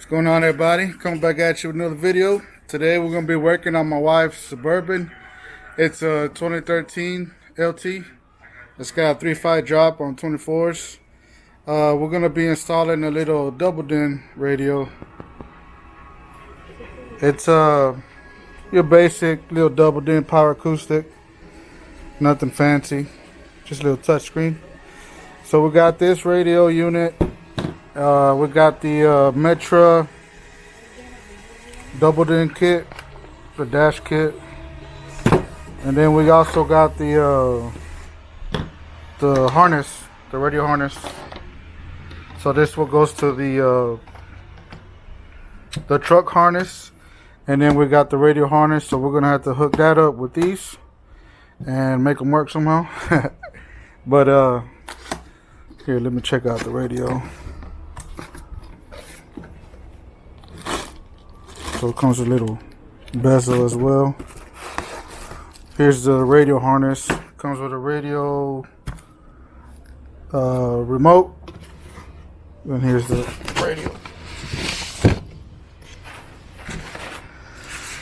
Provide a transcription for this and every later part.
What's going on, everybody? Coming back at you with another video. Today we're going to be working on my wife's Suburban. It's a 2013 LT. It's got a 3.5 drop on 24s. We're going to be installing a little double din radio. It's your basic little double din power acoustic. Nothing fancy. Just a little touchscreen. So we got this radio unit. We got the Metra double din kit, the dash kit, and then we also got the harness, the radio harness. So this one goes to the truck harness, and then we got the radio harness. So we're gonna have to hook that up with these and make them work somehow. But here, let me check out the radio. So it comes with a little bezel as well. Here's the radio harness. Comes with a radio remote. And here's the radio.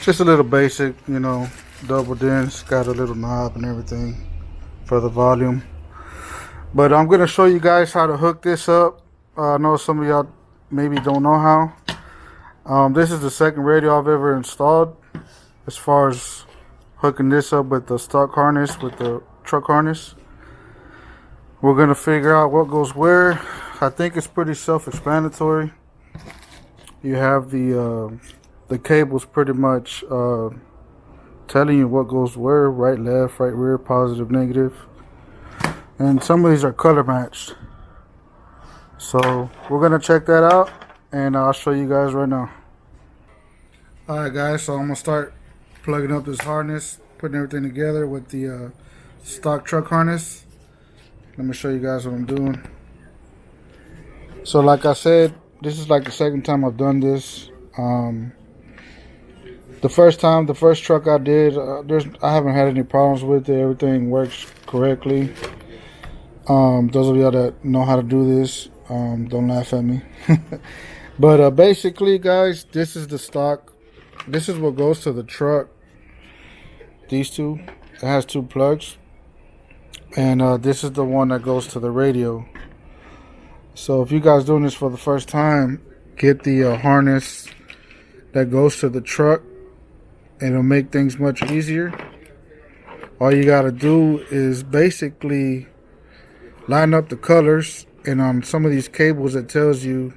Just a little basic, you know, double dins. Got a little knob and everything for the volume. But I'm going to show you guys how to hook this up. I know some of y'all maybe don't know how. This is the second radio I've ever installed as far as hooking this up with the stock harness, with the truck harness. We're going to figure out what goes where. I think it's pretty self-explanatory. You have the cables pretty much telling you what goes where, right, left, right, rear, positive, negative. And some of these are color matched. So we're going to check that out. And I'll show you guys right now. Alright guys, so I'm going to start plugging up this harness, putting everything together with the stock truck harness. Let me show you guys what I'm doing. So like I said, this is like the second time I've done this. The first truck I did, I haven't had any problems with it. Everything works correctly. Those of y'all that know how to do this, don't laugh at me. But basically, guys, this is the stock. This is what goes to the truck. These two. It has two plugs. And this is the one that goes to the radio. So if you guys doing this for the first time, get the harness that goes to the truck. And it'll make things much easier. All you got to do is basically line up the colors. And on some of these cables, it tells you.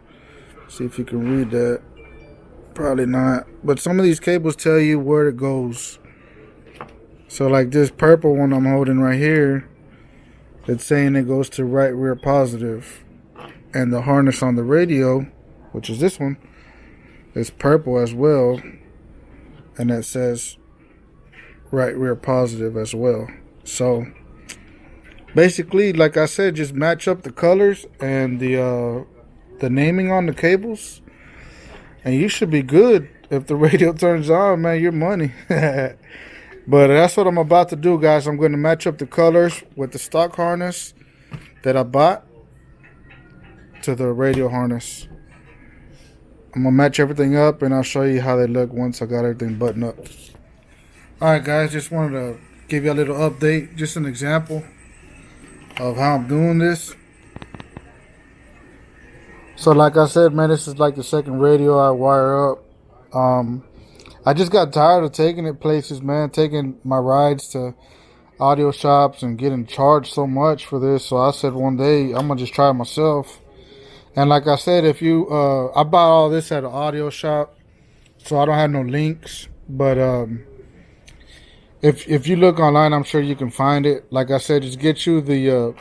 See if you can read that. Probably not. But some of these cables tell you where it goes. So like this purple one I'm holding right here, it's saying it goes to right rear positive. And the harness on the radio, which is this one, is purple as well. And that says right rear positive as well. So basically, like I said, just match up the colors and the naming on the cables, and you should be good. If the radio turns on, man, your money. But that's what I'm about to do, guys. I'm going to match up the colors with the stock harness that I bought to the radio harness. I'm going to match everything up, and I'll show you how they look once I got everything buttoned up. Alright, guys, just wanted to give you a little update, just an example of how I'm doing this. So like I said, man, this is like the second radio I wire up. I just got tired of taking it places, man, taking my rides to audio shops and getting charged so much for this. So I said one day I'm gonna just try it myself. And like I said, if you I bought all this at an audio shop, so I don't have no links, but if you look online, I'm sure you can find it. Like I said, just get you the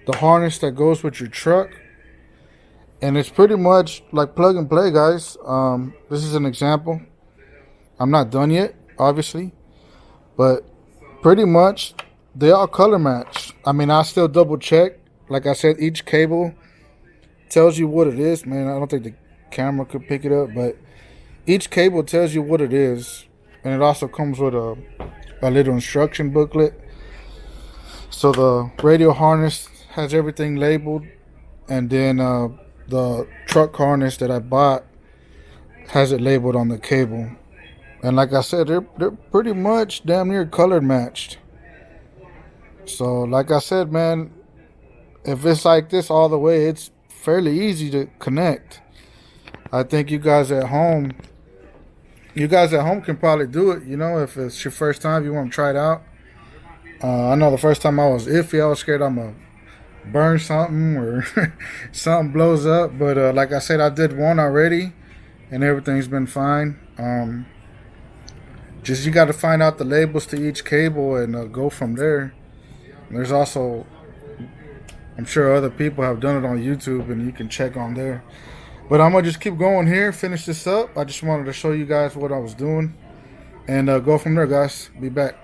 harness that goes with your truck. And it's pretty much like plug and play, guys. This is an example. I'm not done yet, obviously, but pretty much they all color match. I mean, I still double check. Like I said, each cable tells you what it is. Man, I don't think the camera could pick it up, but each cable tells you what it is, and it also comes with a little instruction booklet. So the radio harness has everything labeled, and then the truck harness that I bought has it labeled on the cable. And like I said, they're pretty much damn near color matched. So like I said, man, if it's like this all the way, it's fairly easy to connect. I think you guys at home can probably do it. You know, if it's your first time, you want to try it out. I know the first time I was iffy. I was scared I'm gonna burn something or something blows up. But like I said, I did one already, and everything's been fine. Just you got to find out the labels to each cable and go from there. There's also, I'm sure other people have done it on YouTube, and you can check on there. But I'm gonna just keep going here, finish this up. I just wanted to show you guys what I was doing, and go from there, guys. Be back.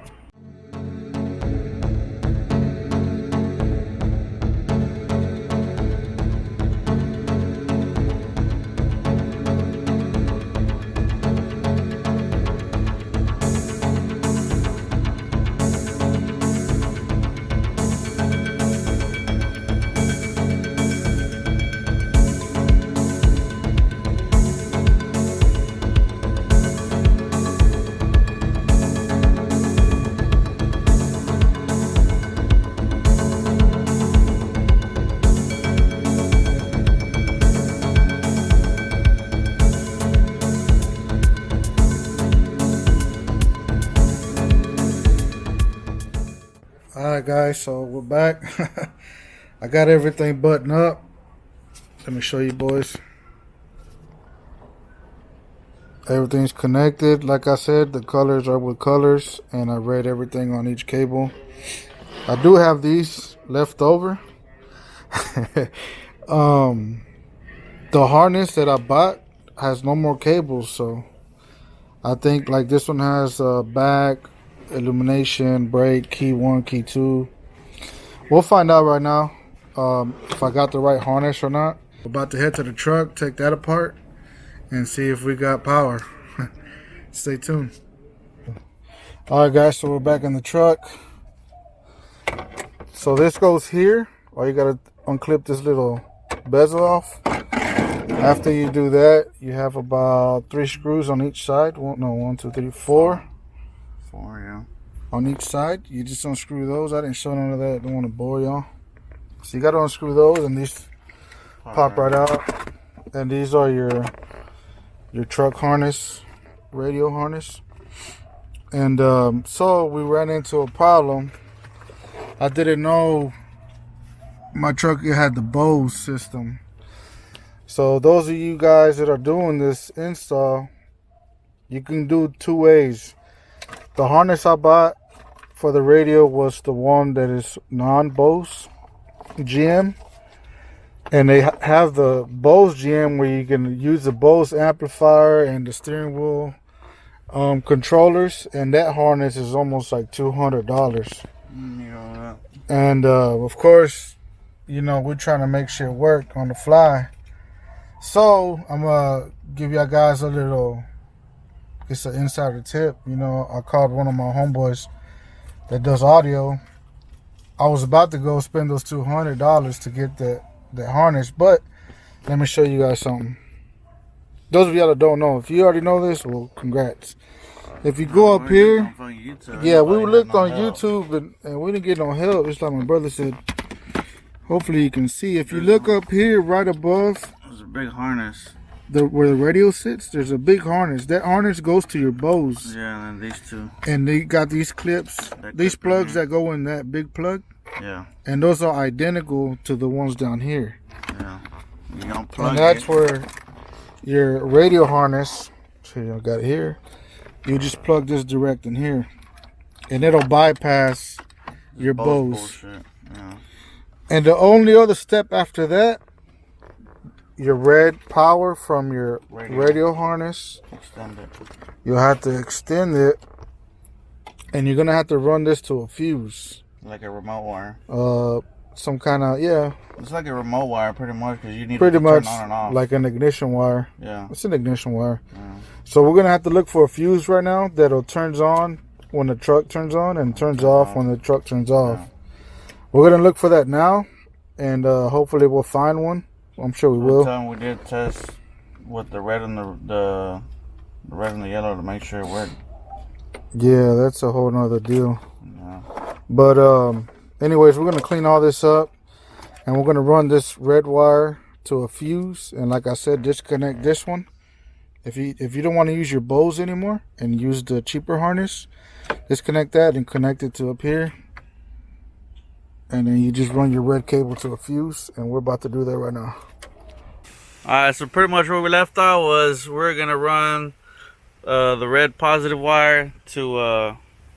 Alright guys, so we're back. I got everything buttoned up. Let me show you boys. Everything's connected. Like I said, the colors are with colors, and I read everything on each cable. I do have these left over. The harness that I bought has no more cables, so I think like this one has back, illumination, brake, key 1, key 2. We'll find out right now if I got the right harness or not. We're about to head to the truck, take that apart, and see if we got power. Stay tuned. Alright guys, so we're back in the truck. So this goes here. All you gotta unclip this little bezel off. After you do that, you have about 3 screws on each side. One, two, three, 4. 4, yeah. On each side, you just unscrew those. I didn't show none of that. Don't want to bore y'all. So you got to unscrew those, and these pop right out. And these are your truck harness, radio harness. And so we ran into a problem. I didn't know my truck had the Bose system. So those of you guys that are doing this install, you can do 2 ways. The harness I bought for the radio was the one that is non-Bose GM, and they have the Bose GM where you can use the Bose amplifier and the steering wheel controllers, and that harness is almost like $200. Yeah. And of course, you know, we're trying to make shit work on the fly. So I'm gonna give y'all guys a little, it's an insider tip. You know, I called one of my homeboys that does audio. I was about to go spend those $200 to get that harness, but let me show you guys something. Those of y'all that don't know, if you already know this, well, congrats. If you go up here, yeah, we looked on YouTube and we didn't get no help. It's like my brother said. Hopefully you can see. If you look up here, right above, there's a big harness. Where the radio sits, there's a big harness. That harness goes to your Bose. Yeah, and then these two. And they got these clips, these plugs that go in that big plug. Yeah. And those are identical to the ones down here. Yeah. You don't plug and that's it. where your radio harness, see, I got it here. You just plug this direct in here. And it'll bypass your Bose. Bullshit. Yeah. And the only other step after that, your red power from your radio harness. Extend it. You'll have to extend it, and you're gonna have to run this to a fuse. Like a remote wire. Some kind of It's like a remote wire, pretty much, because you need pretty it to much turn on and off. like an ignition wire. Yeah. It's an ignition wire. Yeah. So we're gonna have to look for a fuse right now that'll turns on when the truck turns on and turns off when the truck turns off. Yeah. We're gonna look for that now, and hopefully we'll find one. I'm sure we will. One time we did test with the red and the red and the yellow to make sure it worked. Yeah, that's a whole nother deal. Yeah. But anyways, we're gonna clean all this up, and we're gonna run this red wire to a fuse. And like I said, disconnect this one. If you don't want to use your Bose anymore and use the cheaper harness, disconnect that and connect it to up here. And then you just run your red cable to a fuse, and we're about to do that right now. Alright, so pretty much where we left off was we're gonna run the red positive wire to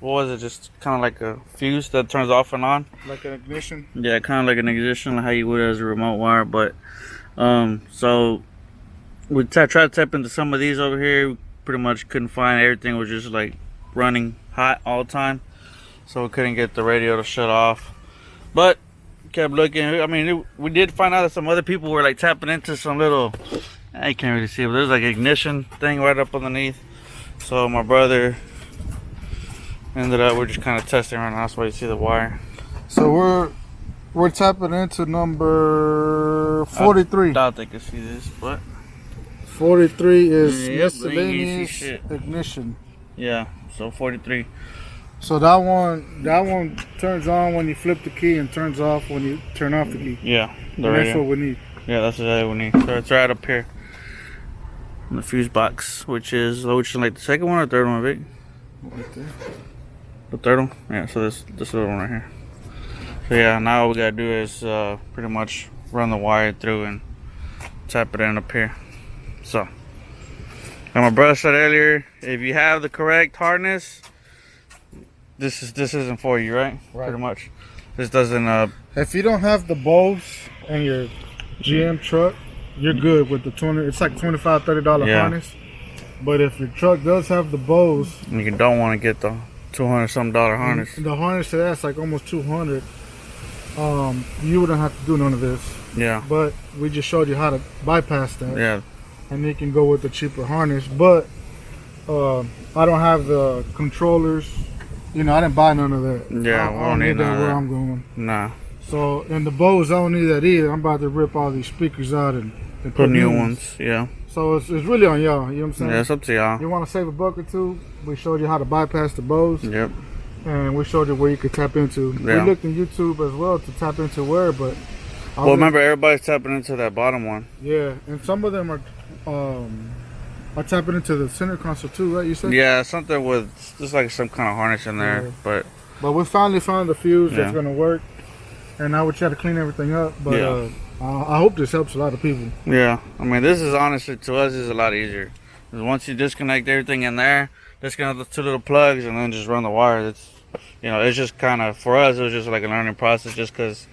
what was it? Just kind of like a fuse that turns off and on. Like an ignition? Yeah, kind of like an ignition, like how you would as a remote wire. But so we tried to tap into some of these over here. We pretty much couldn't find. Everything was just like running hot all the time, so we couldn't get the radio to shut off. But kept looking. I mean, we did find out that some other people were like tapping into some little, I can't really see it, but there's like ignition thing right up underneath. So my brother ended up, we're just kind of testing right now. That's why you see the wire. So we're tapping into number 43. I doubt they can see this, but 43 is Yep, miscellaneous you can see ignition. yeah. So 43. So that one turns on when you flip the key and turns off when you turn off the key. Yeah, And that's what we need. Yeah, that's exactly what we need. So it's right up here in the fuse box, which is like the second one or third one, Vic? Right there. The third one? Yeah, so this little one right here. So yeah, now all we gotta do is pretty much run the wire through and tap it in up here. So, and my brother said earlier, if you have the correct harness, this isn't for you, right? Right. Pretty much. This doesn't If you don't have the Bose in your GM truck, you're good with the 20. It's like $25-$30 Yeah. harness. But if your truck does have the Bose, you don't want to get the $200-something harness. the harness to that's like almost $200. You wouldn't have to do none of this. Yeah. But we just showed you how to bypass that. Yeah. And you can go with the cheaper harness. But I don't have the controllers. You know, I didn't buy none of that. Yeah, I don't need that where I'm going. Nah. So in the Bose, I don't need that either. I'm about to rip all these speakers out and Put new ones. Yeah. So it's really on y'all. You know what I'm saying? Yeah, it's up to y'all. You want to save a buck or two? We showed you how to bypass the Bose. Yep. And we showed you where you could tap into. Yeah. We looked in YouTube as well to tap into where, but Well, remember, everybody's tapping into that bottom one. yeah, and some of them are tapping into the center console too, right? You said? Yeah, something with just like some kind of harness in there, Yeah. but we finally found the fuse Yeah. that's gonna work, and now we try to clean everything up. But Yeah. I hope this helps a lot of people. yeah. I mean, this is honestly to us is a lot easier. 'Cause once you disconnect everything in there, disconnect the two little plugs, and then just run the wire. It's it's just kind of for us. It was just like a learning process, just because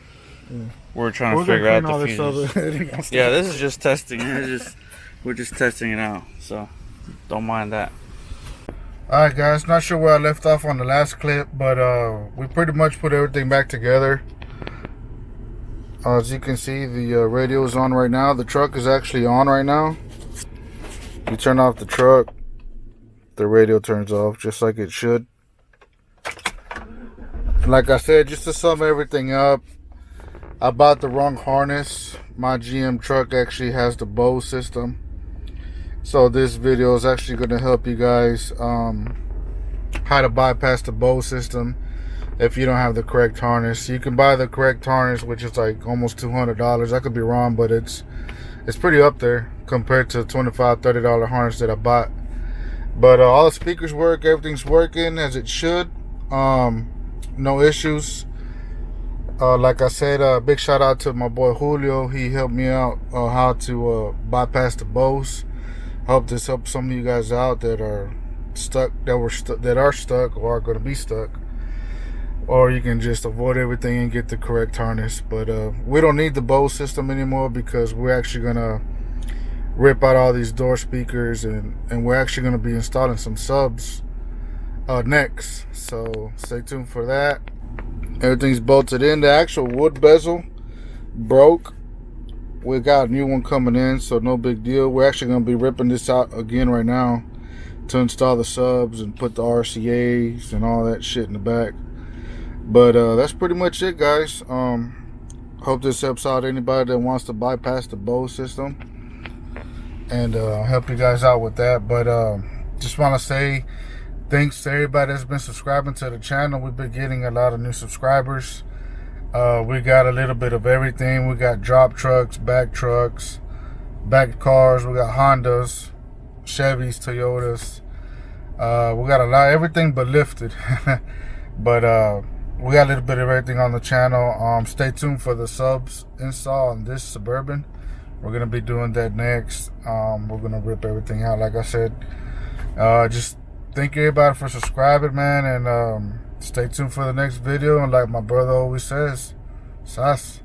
we're trying We're to figure out gonna the clean all this fuses. up. Yeah, this is just testing. We're just testing it out, so don't mind that. Alright guys, not sure where I left off on the last clip, but we pretty much put everything back together. As you can see, the radio is on right now. The truck is actually on right now. You turn off the truck, the radio turns off just like it should. Like I said, just to sum everything up, I bought the wrong harness. My GM truck actually has the Bose system. So this video is actually going to help you guys how to bypass the Bose system if you don't have the correct harness. You can buy the correct harness, which is like almost $200. I could be wrong, but it's pretty up there compared to $25-$30 harness that I bought. But all the speakers work, everything's working as it should. No issues. Like I said, big shout out to my boy Julio. He helped me out how to bypass the Bose. Hope this helps some of you guys out that are stuck, that are stuck or are going to be stuck. Or you can just avoid everything and get the correct harness. But we don't need the Bose system anymore because we're actually gonna rip out all these door speakers, and we're actually going to be installing some subs next. So stay tuned for that. Everything's bolted in. The actual wood bezel broke. We got a new one coming in, so no big deal. We're actually going to be ripping this out again right now to install the subs and put the RCAs and all that shit in the back. But that's pretty much it, guys. Hope this helps out anybody that wants to bypass the Bose system, and help you guys out with that. But just want to say thanks to everybody that's been subscribing to the channel. We've been getting a lot of new subscribers. We got a little bit of everything. We got drop trucks, back cars. We got Hondas, Chevys, Toyotas. We got a lot, everything but lifted. But we got a little bit of everything on the channel. Stay tuned for the subs install on this Suburban. We're gonna be doing that next. We're gonna rip everything out, like I said. Just thank everybody for subscribing, man, and stay tuned for the next video. And like my brother always says, Sas.